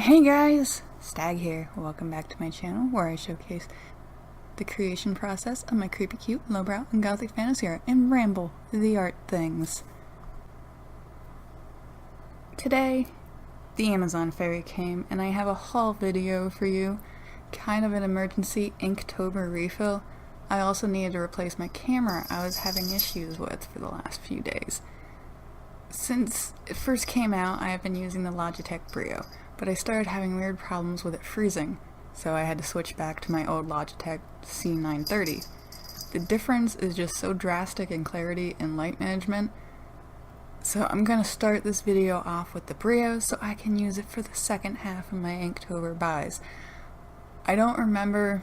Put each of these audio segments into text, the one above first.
Hey guys, Stag here. Welcome back to my channel where I showcase the creation process of my creepy cute, lowbrow, and gothic fantasy art and ramble the art things. Today, the Amazon fairy came and I have a haul video for you. Kind of an emergency Inktober refill. I also needed to replace my camera I was having issues with for the last few days. Since it first came out, I have been using the Logitech Brio, but I started having weird problems with it freezing, so I had to switch back to my old Logitech C930. The difference is just so drastic in clarity and light management, so I'm going to start this video off with the Brio so I can use it for the second half of my Inktober buys. I don't remember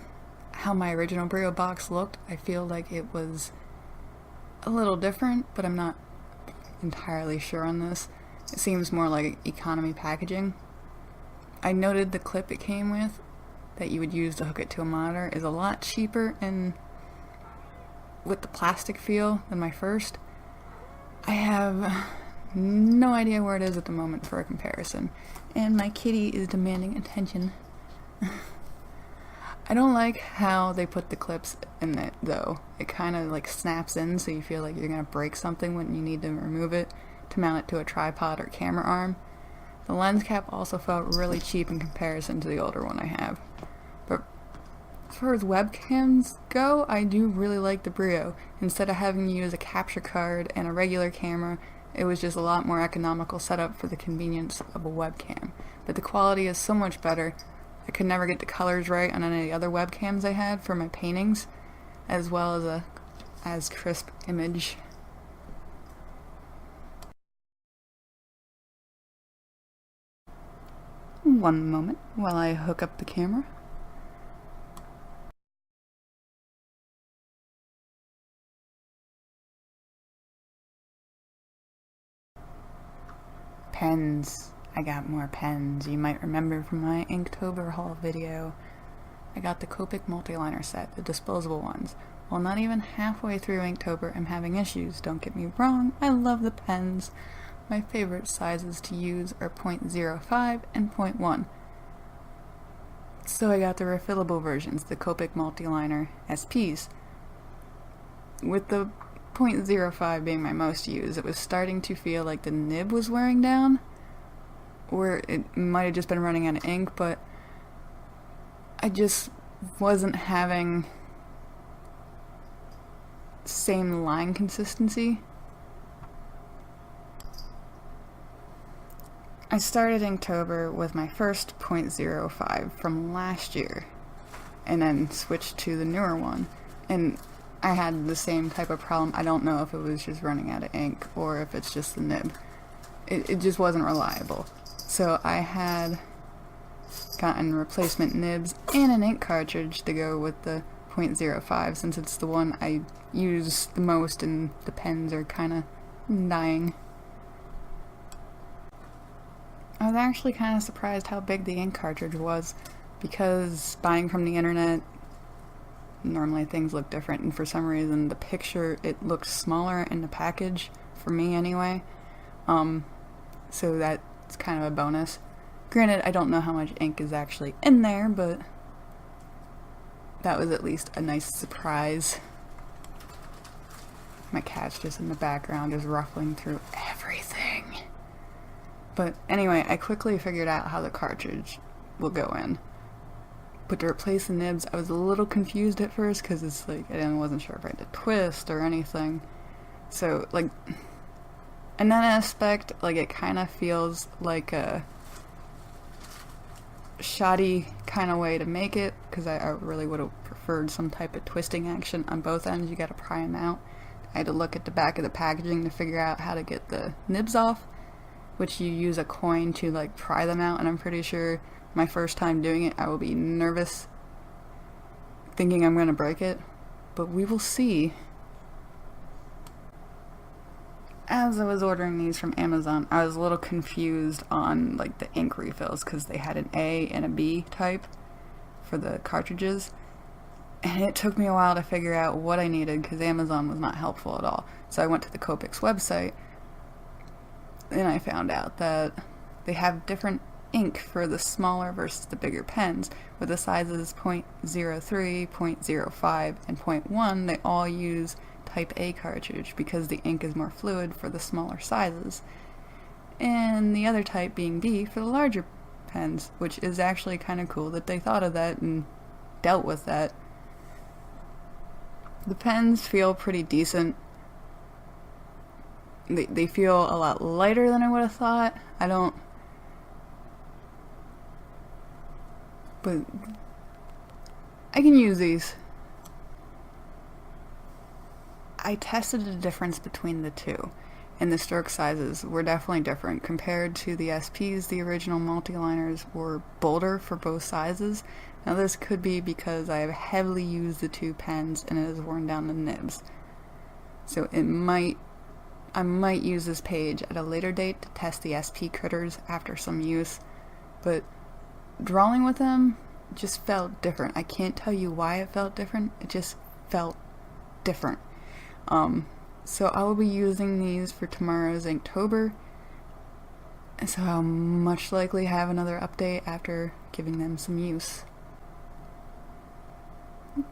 how my original Brio box looked. I feel like it was a little different, but I'm not entirely sure on this. It seems more like economy packaging. I noted the clip it came with that you would use to hook it to a monitor is a lot cheaper and with the plastic feel than my first. I have no idea where it is at the moment for a comparison, and my kitty is demanding attention. I don't like how they put the clips in it though. It kind of like snaps in, so you feel like you're gonna break something when you need to remove it to mount it to a tripod or camera arm. The lens cap also felt really cheap in comparison to the older one I have. But as far as webcams go, I do really like the Brio. Instead of having to use a capture card and a regular camera, it was just a lot more economical setup for the convenience of a webcam. But the quality is so much better. I could never get the colors right on any of the other webcams I had for my paintings, as well as a crisp image. One moment while I hook up the camera. Pens. I got more pens. You might remember from my Inktober haul video. I got the Copic multiliner set, the disposable ones. Well, not even halfway through Inktober, I'm having issues. Don't get me wrong, I love the pens. My favorite sizes to use are .05 and .1. So I got the refillable versions, the Copic multiliner SPs. With the .05 being my most used, it was starting to feel like the nib was wearing down, or it might have just been running out of ink, but I just wasn't having same line consistency. I started Inktober with my first .05 from last year, and then switched to the newer one, and I had the same type of problem. I don't know if it was just running out of ink or if it's just the nib. It just wasn't reliable. So I had gotten replacement nibs and an ink cartridge to go with the .05 since it's the one I use the most and the pens are kind of dying. I was actually kind of surprised how big the ink cartridge was, because buying from the internet, normally things look different, and for some reason the picture, it looked smaller in the package, for me anyway. So that's kind of a bonus. Granted, I don't know how much ink is actually in there, but that was at least a nice surprise. My cat's just in the background, just ruffling through everything. But anyway, I quickly figured out how the cartridge will go in. But to replace the nibs, I was a little confused at first, because it's like, I wasn't sure if I had to twist or anything. So, like, in that aspect, like, it kind of feels like a shoddy kind of way to make it, because I really would have preferred some type of twisting action on both ends. You gotta pry them out. I had to look at the back of the packaging to figure out how to get the nibs off, which you use a coin to like pry them out, and I'm pretty sure my first time doing it I will be nervous thinking I'm gonna break it, but we will see. As I was ordering these from Amazon, I was a little confused on like the ink refills, because they had an A and a B type for the cartridges, and it took me a while to figure out what I needed because Amazon was not helpful at all. So I went to the Copic's website and I found out that they have different ink for the smaller versus the bigger pens. With the sizes 0.03, 0.05, and 0.1, they all use type A cartridge because the ink is more fluid for the smaller sizes. And the other type being B for the larger pens, which is actually kind of cool that they thought of that and dealt with that. The pens feel pretty decent. They feel a lot lighter than I would have thought. But I can use these. I tested the difference between the two, and the stroke sizes were definitely different. Compared to the SPs, the original multiliners were bolder for both sizes. Now this could be because I have heavily used the two pens and it has worn down the nibs. So I might use this page at a later date to test the SP critters after some use, but drawing with them just felt different. I can't tell you why it felt different, it just felt different. So I will be using these for tomorrow's Inktober, so I'll much likely have another update after giving them some use.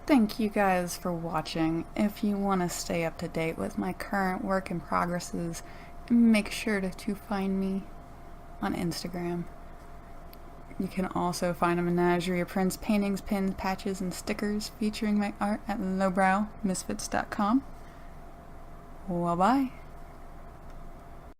Thank you guys for watching. If you want to stay up to date with my current work in progresses, make sure to find me on Instagram. You can also find a menagerie of prints, paintings, pins, patches, and stickers featuring my art at lowbrowmisfits.com. Well, bye.